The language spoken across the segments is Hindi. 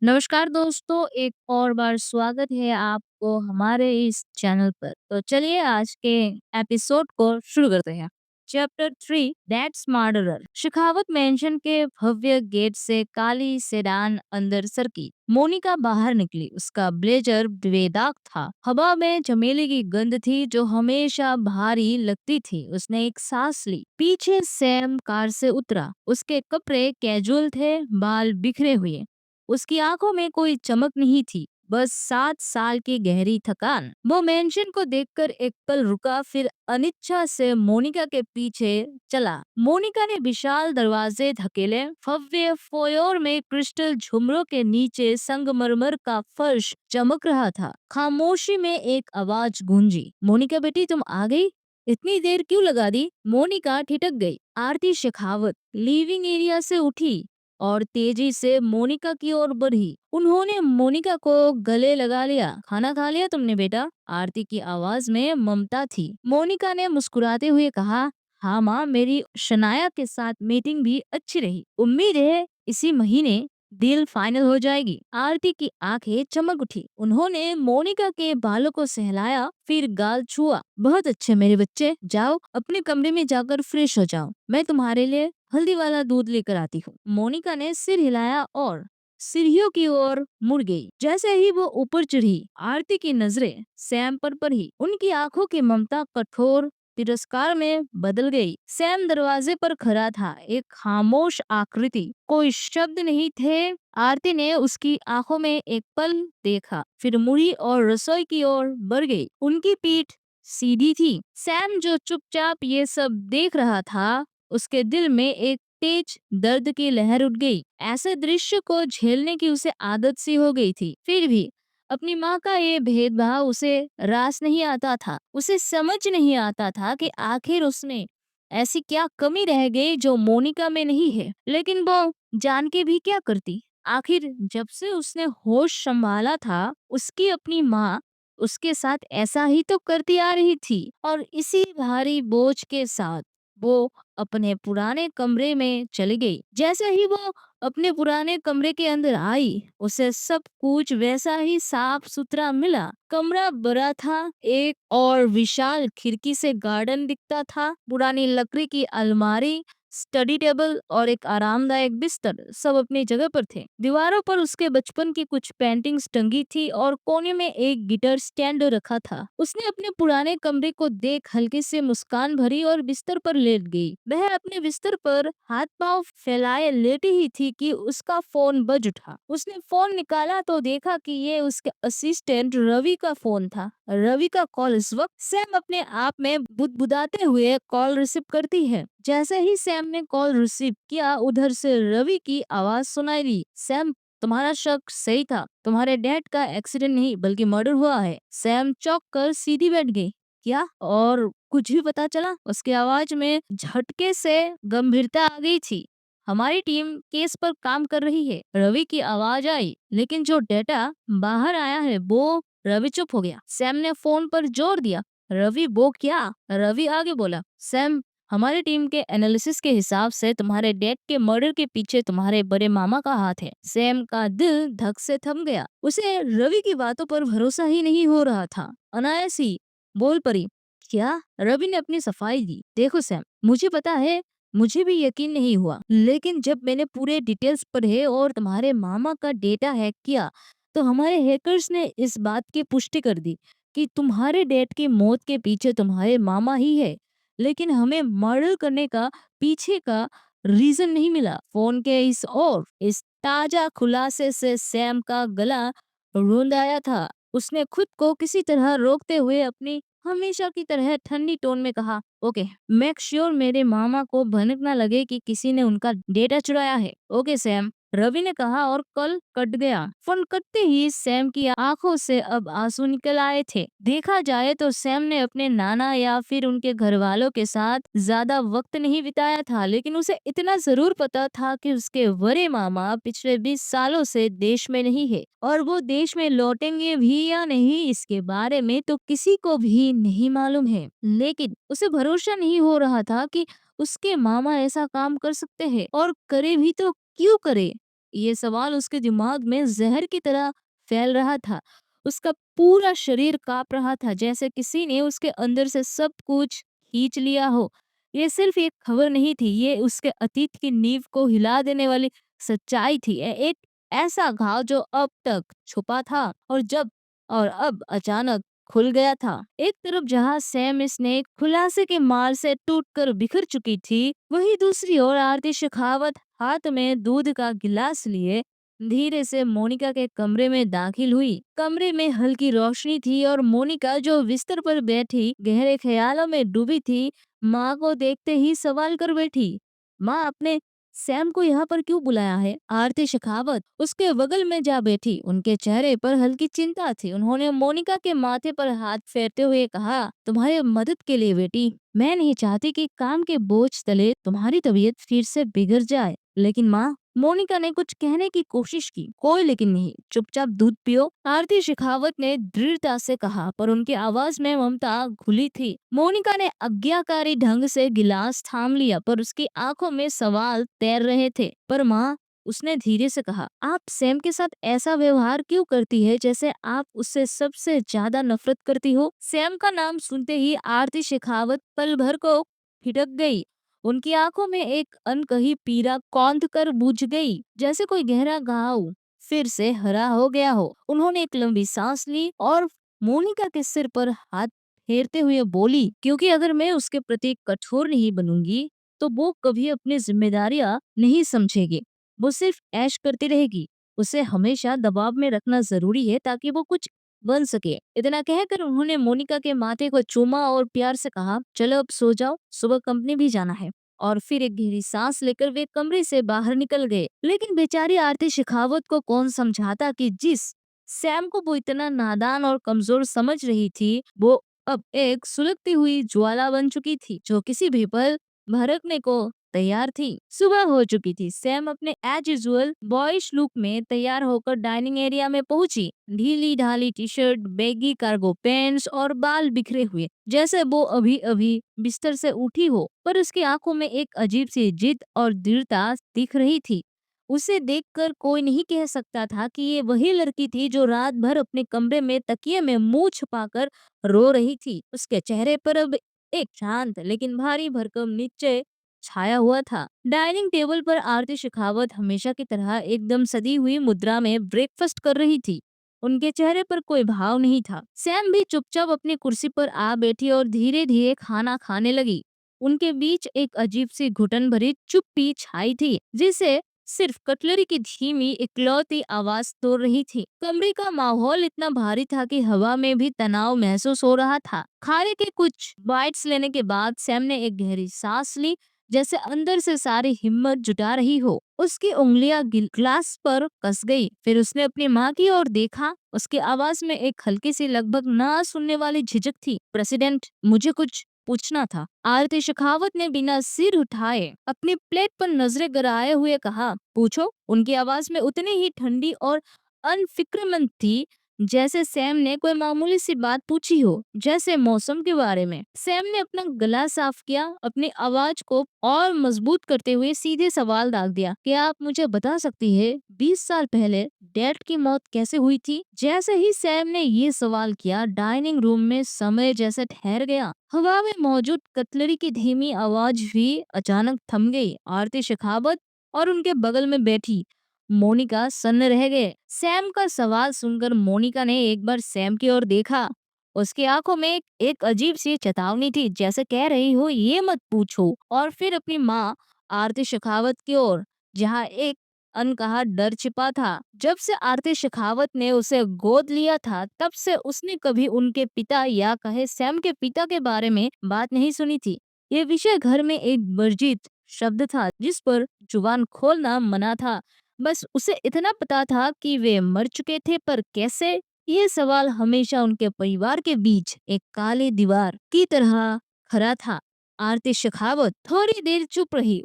नमस्कार दोस्तों, एक और बार स्वागत है आपको हमारे इस चैनल पर। तो चलिए आज के एपिसोड को शुरू करते हैं। Chapter 3 that's murderer. Shekhawat mention के भव्य गेट से काली सेडान अंदर सरकी। मोनिका बाहर निकली। उसका ब्लेजर बेदाग था। हवा में चमेली की गंध थी जो हमेशा भारी लगती थी। उसने एक सांस ली। पीछे सैम कार से उतरा। उसके कपड़े कैजुअल थे, बाल बिखरे हुए। उसकी आंखों में कोई चमक नहीं थी, बस 7 साल की गहरी थकान। वो मेंशन को देखकर एक पल रुका, फिर अनिच्छा से मोनिका के पीछे चला। मोनिका ने विशाल दरवाजे धकेले। भव्य फोयर में क्रिस्टल झुमरों के नीचे संगमरमर का फर्श चमक रहा था। खामोशी में एक आवाज गूंजी, मोनिका बेटी तुम आ गई? इतनी देर क्यों लगा दी? मोनिका ठिठक गई। आरती शेखावत लिविंग एरिया से उठी और तेजी से मोनिका की ओर बढ़ी। उन्होंने मोनिका को गले लगा लिया। खाना खा लिया तुमने बेटा? आरती की आवाज में ममता थी। मोनिका ने मुस्कुराते हुए कहा, हाँ माँ, मेरी शनाया के साथ मीटिंग भी अच्छी रही। उम्मीद है इसी महीने डील फाइनल हो जाएगी। आरती की आंखें चमक उठी। उन्होंने मोनिका के बालों को सहलाया, फिर गाल छुआ। बहुत अच्छे मेरे बच्चे, जाओ अपने कमरे में जाकर फ्रेश हो जाओ। मैं तुम्हारे लिए हल्दी वाला दूध लेकर आती हूँ। मोनिका ने सिर हिलाया और सीढ़ियों की ओर मुड़ गई। जैसे ही वो ऊपर चढ़ी, आरती की नजरें सैम पर पड़ी। उनकी आंखों की ममता कठोर तिरस्कार में बदल गई। सैम दरवाजे पर खड़ा था, एक खामोश आकृति, कोई शब्द नहीं थे। आरती ने उसकी आंखों में एक पल देखा, फिर मुड़ी और रसोई की ओर बढ़ गई। उनकी पीठ सीधी थी। सैम जो चुपचाप ये सब देख रहा था, उसके दिल में एक तेज दर्द की लहर उठ गई। ऐसे दृश्य को झेलने की उसे आदत सी हो गई थी। फिर भी अपनी माँ का ये भेदभाव उसे रास नहीं आता था। उसे समझ नहीं आता था कि आखिर उसमें ऐसी क्या कमी रह गई जो मोनिका में नहीं है। लेकिन वो जान के भी क्या करती? आखिर जब से उसने होश संभाला था, उसकी अपनी माँ उसके साथ ऐसा ही तो करती आ रही थी। और इसी भारी बोझ के साथ वो अपने पुराने कमरे में चली गई। जैसे ही वो अपने पुराने कमरे के अंदर आई, उसे सब कुछ वैसा ही साफ सुथरा मिला। कमरा बड़ा था, एक और विशाल खिड़की से गार्डन दिखता था। पुरानी लकड़ी की अलमारी, स्टडी टेबल और एक आरामदायक बिस्तर सब अपनी जगह पर थे। दीवारों पर उसके बचपन की कुछ पेंटिंग्स टंगी थी और कोने में एक गिटार स्टैंड रखा था। उसने अपने पुराने कमरे को देख हल्की से मुस्कान भरी और बिस्तर पर लेट गई। वह अपने बिस्तर पर हाथ पांव फैलाए लेटी ही थी कि उसका फोन बज उठा। उसने फोन निकाला तो देखा कि ये उसके असिस्टेंट रवि का फोन था। रवि का कॉल। इस वक्त सैम अपने आप में बुदबुदाते हुए कॉल रिसीव करती है। जैसे ही सैम ने कॉल रिसीव किया, उधर से रवि की आवाज सुनाई दी। सैम, तुम्हारा शक सही था। तुम्हारे डैड का एक्सीडेंट नहीं बल्कि मर्डर हुआ है। सैम चौंक कर सीधी बैठ गई। क्या? और कुछ भी पता चला? उसकी आवाज में झटके से गंभीरता आ गई थी। हमारी टीम केस पर काम कर रही है, रवि की आवाज आई। लेकिन जो डेटा बाहर आया है वो। रवि चुप हो गया। सैम ने फोन पर जोर दिया, रवि वो क्या? रवि आगे बोला, सैम, हमारी टीम के एनालिसिस के हिसाब से तुम्हारे डैड के मर्डर के पीछे तुम्हारे बड़े मामा का हाथ है। सैम का दिल धक से थम गया। उसे रवि की बातों पर भरोसा ही नहीं हो रहा था। अनायास ही बोल पड़ी, क्या? रवि ने अपनी सफाई दी। देखो सैम, मुझे पता है, मुझे भी यकीन नहीं हुआ, लेकिन जब मैंने पूरे डिटेल्स पढ़े और तुम्हारे मामा का डेटा हैक किया, तो हमारे हैकर्स ने इस बात की पुष्टि कर दी कि तुम्हारे डैड की मौत के पीछे तुम्हारे मामा ही है। लेकिन हमें मर्डर करने का पीछे का रीजन नहीं मिला। फोन के इस ताजा खुलासे से सैम का गला रूंध आया था। उसने खुद को किसी तरह रोकते हुए अपनी हमेशा की तरह ठंडी टोन में कहा, ओके, मेक श्योर मेरे मामा को भनक ना लगे कि किसी ने उनका डेटा चुराया है। ओके सैम, रवि ने कहा और कल कट गया। फोन कटते ही सैम की आंखों से अब आंसू निकल आए थे। देखा जाए तो सैम ने अपने नाना या फिर उनके घर वालों के साथ ज्यादा वक्त नहीं बिताया था, लेकिन उसे इतना जरूर पता था कि उसके बड़े मामा पिछले 20 सालों से देश में नहीं है और वो देश में लौटेंगे भी या नहीं, इसके बारे में तो किसी को भी नहीं मालूम है। लेकिन उसे भरोसा नहीं हो रहा था कि उसके मामा ऐसा काम कर सकते हैं, और करे भी तो क्यों करे। ये सवाल उसके दिमाग में जहर की तरह फैल रहा था। उसका पूरा शरीर कांप रहा था, जैसे किसी ने उसके अंदर से सब कुछ खींच लिया हो। ये सिर्फ एक खबर नहीं थी, ये उसके अतीत की नींव को हिला देने वाली सच्चाई थी। एक ऐसा घाव जो अब तक छुपा था और अब अचानक खुल गया था। एक तरफ जहां सैम स्नेक खुलासे के मार से टूटकर बिखर चुकी थी, वहीं दूसरी ओर आरती शेखावत हाथ में दूध का गिलास लिए धीरे से मोनिका के कमरे में दाखिल हुई। कमरे में हल्की रोशनी थी और मोनिका जो बिस्तर पर बैठी गहरे ख्यालों में डूबी थी, माँ को देखते ही सवाल कर बैठी। माँ, आपने सैम को यहाँ पर क्यों बुलाया है? आरती शेखावत उसके बगल में जा बैठी। उनके चेहरे पर हल्की चिंता थी। उन्होंने मोनिका के माथे पर हाथ फेरते हुए कहा, तुम्हारे मदद के लिए बेटी। मैं नहीं चाहती कि काम के बोझ तले तुम्हारी तबीयत फिर से बिगड़ जाए। लेकिन माँ, मोनिका ने कुछ कहने की कोशिश की, कोई लेकिन नहीं, चुपचाप दूध पियो, आरती शेखावत ने दृढ़ता से कहा, पर उनकी आवाज में ममता घुली थी। मोनिका ने आज्ञाकारी ढंग से गिलास थाम लिया, पर उसकी आंखों में सवाल तैर रहे थे। पर माँ, उसने धीरे से कहा, आप सैम के साथ ऐसा व्यवहार क्यों करती है जैसे आप उससे सबसे ज्यादा नफरत करती हो? सैम का नाम सुनते ही आरती शेखावत पल भर को हिटक गई। उनकी आंखों में एक अनकही पीड़ा कौंध कर बुझ गई, जैसे कोई गहरा घाव फिर से हरा हो गया हो। उन्होंने एक लंबी सांस ली और मोनिका के सिर पर हाथ फेरते हुए बोली, क्योंकि अगर मैं उसके प्रति कठोर नहीं बनूंगी तो वो कभी अपनी जिम्मेदारियां नहीं समझेगी। वो सिर्फ ऐश करती रहेगी। उसे हमेशा दबाव में रखना जरूरी है ताकि वो कुछ बन सके। इतना कहकर उन्होंने मोनिका के माथे को चूमा और प्यार से कहा, चलो अब सो जाओ, सुबह कंपनी भी जाना है। और फिर एक गहरी सांस लेकर वे कमरे से बाहर निकल गए। लेकिन बेचारी आरती शेखावत को कौन समझाता कि जिस सैम को वो इतना नादान और कमजोर समझ रही थी, वो अब एक सुलगती हुई ज्वाला बन चुकी थी, जो किसी भी पल भड़कने को तैयार थी। सुबह हो चुकी थी। सैम अपने एज यूजुअल बॉयज लुक में तैयार होकर डाइनिंग एरिया में पहुंची। ढीली ढाली T shirt, baggy cargo pants और बाल बिखरे हुए, जैसे वो अभी अभी बिस्तर से उठी हो। पर उसकी आंखों में एक अजीब सी जिद और दृढ़ता दिख रही थी। उसे देखकर कोई नहीं कह सकता था कि ये वही लड़की थी जो रात भर अपने कमरे में तकिए में मुंह छुपाकर रो रही थी। उसके चेहरे पर अब एक शांत लेकिन भारी भरकम निश्चय छाया हुआ था। डाइनिंग टेबल पर आरती शेखावत हमेशा की तरह एकदम सदी हुई मुद्रा में ब्रेकफास्ट कर रही थी। उनके चेहरे पर कोई भाव नहीं था। सैम भी चुपचाप अपनी कुर्सी पर आ बैठी और धीरे धीरे खाना खाने लगी। उनके बीच एक अजीब सी घुटन भरी चुप्पी छाई थी, जिसे सिर्फ कटलरी की धीमी इकलौती आवाज तोड़ रही थी। कमरे का माहौल इतना भारी था कि हवा में भी तनाव महसूस हो रहा था। खाने के कुछ बाइट्स लेने के बाद सैम ने एक गहरी सांस ली, जैसे अंदर से सारी हिम्मत जुटा रही हो। उसकी उंगलियां ग्लास पर कस गई। फिर उसने अपनी माँ की ओर देखा। उसकी आवाज में एक हल्की सी, लगभग ना सुनने वाली झिझक थी। प्रेसिडेंट, मुझे कुछ पूछना था। आरती शेखावत ने बिना सिर उठाए अपनी प्लेट पर नजरें गड़ाए हुए कहा, पूछो। उनकी आवाज में उतनी ही ठंडी और अनफिक्रमंद थी जैसे सैम ने कोई मामूली सी बात पूछी हो, जैसे मौसम के बारे में। सैम ने अपना गला साफ किया, अपनी आवाज को और मजबूत करते हुए सीधे सवाल दाग दिया, क्या आप मुझे बता सकती है 20 साल पहले डैड की मौत कैसे हुई थी? जैसे ही सैम ने ये सवाल किया, डाइनिंग रूम में समय जैसे ठहर गया। हवा में मौजूद कटलरी की धीमी आवाज भी अचानक थम गई। आरती शेखावत और उनके बगल में बैठी मोनिका सन्न रह गए। सैम का सवाल सुनकर मोनिका ने एक बार सैम की ओर देखा। उसकी आंखों में एक अजीब सी चेतावनी थी, जैसे कह रही हो ये मत पूछो। और फिर अपनी माँ आरती शेखावत की ओर, जहाँ एक अनकहा डर छिपा था। जब से आरती शेखावत ने उसे गोद लिया था, तब से उसने कभी उनके पिता या कहे सैम के पिता के बारे में बात नहीं सुनी थी। ये विषय घर में एक वर्जित शब्द था, जिस पर जुबान खोलना मना था। बस उसे इतना पता था कि वे मर चुके थे, पर कैसे, ये सवाल हमेशा उनके परिवार के बीच एक काली दीवार की तरह खड़ा था। आरती शेखावत थोड़ी देर चुप रही।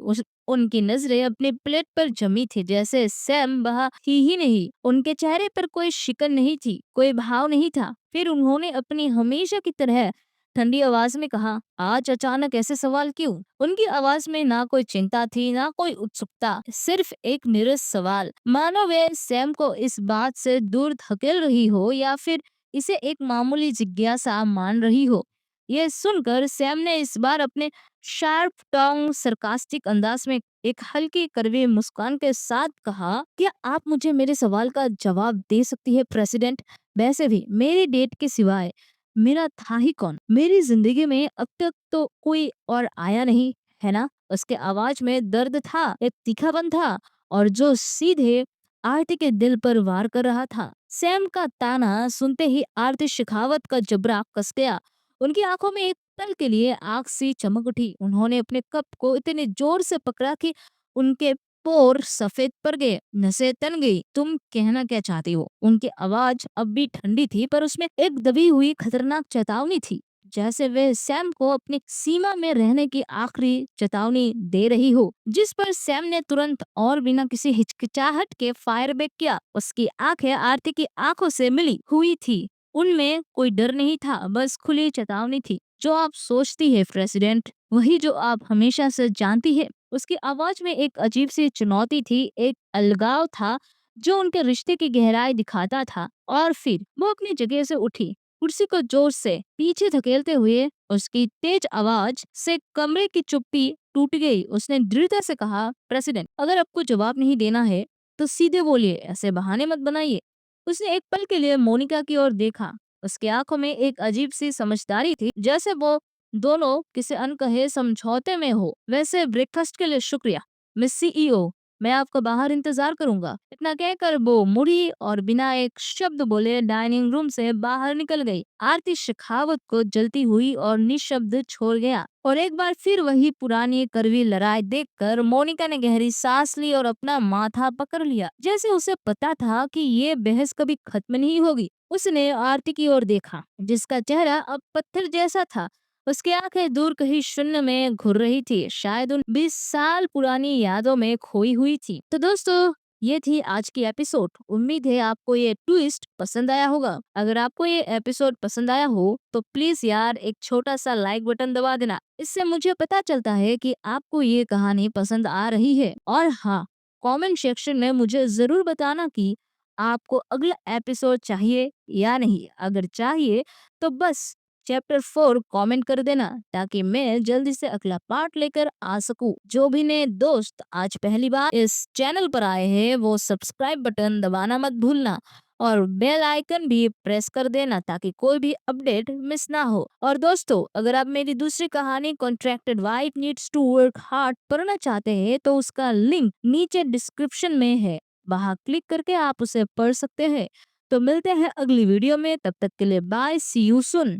उनकी नजरें अपनी प्लेट पर जमी थी, जैसे सैम वहाँ ही नहीं। उनके चेहरे पर कोई शिकन नहीं थी, कोई भाव नहीं था। फिर उन्होंने अपनी हमेशा की तरह ठंडी आवाज में कहा, आज अचानक ऐसे सवाल क्यों? उनकी आवाज में ना कोई चिंता थी, ना कोई उत्सुकता, सिर्फ एक निरस सवाल, मानो वे सैम को इस बात से दूर धकेल रही हो या फिर इसे एक मामूली जिज्ञासा मान रही हो। यह सुनकर सैम ने इस बार अपने शार्प टोंग सरकास्टिक अंदाज में एक हल्की कड़वी मुस्कान के साथ कहा, क्या आप मुझे मेरे सवाल का जवाब दे सकती है प्रेसिडेंट? वैसे भी मेरी डेट के सिवाय मेरा था ही कौन? मेरी जिंदगी में अब तक तो कोई और आया नहीं, है ना? उसके आवाज में दर्द था, एक तीखापन था और जो सीधे आरती के दिल पर वार कर रहा था। सैम का ताना सुनते ही आरती शेखावत का जबड़ा कस गया। उनकी आंखों में एक पल के लिए आग सी चमक उठी। उन्होंने अपने कप को इतने जोर से पकड़ा कि उनके पोर सफेद पड़ गए, नसें तन गई। तुम कहना क्या चाहती हो? उनकी आवाज अब भी ठंडी थी, पर उसमें एक दबी हुई खतरनाक चेतावनी थी, जैसे वे सैम को अपनी सीमा में रहने की आखिरी चेतावनी दे रही हो। जिस पर सैम ने तुरंत और बिना किसी हिचकिचाहट के फायर बैक किया। उसकी आंखें आरती की आंखों से मिली हुई थी। उनमें कोई डर नहीं था, बस खुली चेतावनी थी। जो आप सोचती है प्रेसिडेंट, वही जो आप हमेशा से जानती है। उसकी आवाज में एक अजीब सी चुनौती थी, एक अलगाव था जो उनके रिश्ते की गहराई दिखाता था। और फिर वो अपनी जगह से उठी, कुर्सी को जोर से पीछे धकेलते हुए। उसकी तेज आवाज से कमरे की चुप्पी टूट गई। उसने दृढ़ता से कहा, प्रेसिडेंट, अगर आपको जवाब नहीं देना है तो सीधे बोलिए, ऐसे बहाने मत बनाइए। उसने एक पल के लिए मोनिका की ओर देखा। उसकी आंखों में एक अजीब सी समझदारी थी, जैसे वो दोनों किसी अनकहे समझौते में हो। वैसे ब्रेकफास्ट के लिए शुक्रिया मिस सीईओ, मैं आपका बाहर इंतजार करूंगा। इतना कहकर वो मुड़ी और बिना एक शब्द बोले डाइनिंग रूम से बाहर निकल गई। आरती शेखावत को जलती हुई और निशब्द छोड़ गया। और एक बार फिर वही पुरानी कड़वी लड़ाई देखकर मोनिका ने गहरी सांस ली और अपना माथा पकड़ लिया, जैसे उसे पता था कि ये बहस कभी खत्म नहीं होगी। उसने आरती की ओर देखा, जिसका चेहरा अब पत्थर जैसा था। उसकी आंखें दूर कहीं शून्य में घूर रही थी, शायद उन 20 साल पुरानी यादों में खोई हुई थी। तो दोस्तों, ये थी आज की एपिसोड। उम्मीद है आपको ये ट्विस्ट पसंद आया होगा। अगर आपको ये एपिसोड पसंद आया हो तो प्लीज यार एक छोटा सा लाइक बटन दबा देना। इससे मुझे पता चलता है कि आपको ये कहानी पसंद आ रही है। और हाँ, कमेंट सेक्शन में मुझे जरूर बताना कि आपको अगला एपिसोड चाहिए या नहीं। अगर चाहिए तो बस चैप्टर 4 कमेंट कर देना, ताकि मैं जल्दी से अगला पार्ट लेकर आ सकूं। जो भी नए दोस्त आज पहली बार इस चैनल पर आए हैं, वो सब्सक्राइब बटन दबाना मत भूलना और बेल आइकन भी प्रेस कर देना, ताकि कोई भी अपडेट मिस ना हो। और दोस्तों, अगर आप मेरी दूसरी कहानी contracted wife needs to work hard पढ़ना चाहते हैं, तो उसका लिंक नीचे डिस्क्रिप्शन में है, वहां क्लिक करके आप उसे पढ़ सकते हैं। तो मिलते हैं अगली वीडियो में, तब तक के लिए बाय, सी यू सून।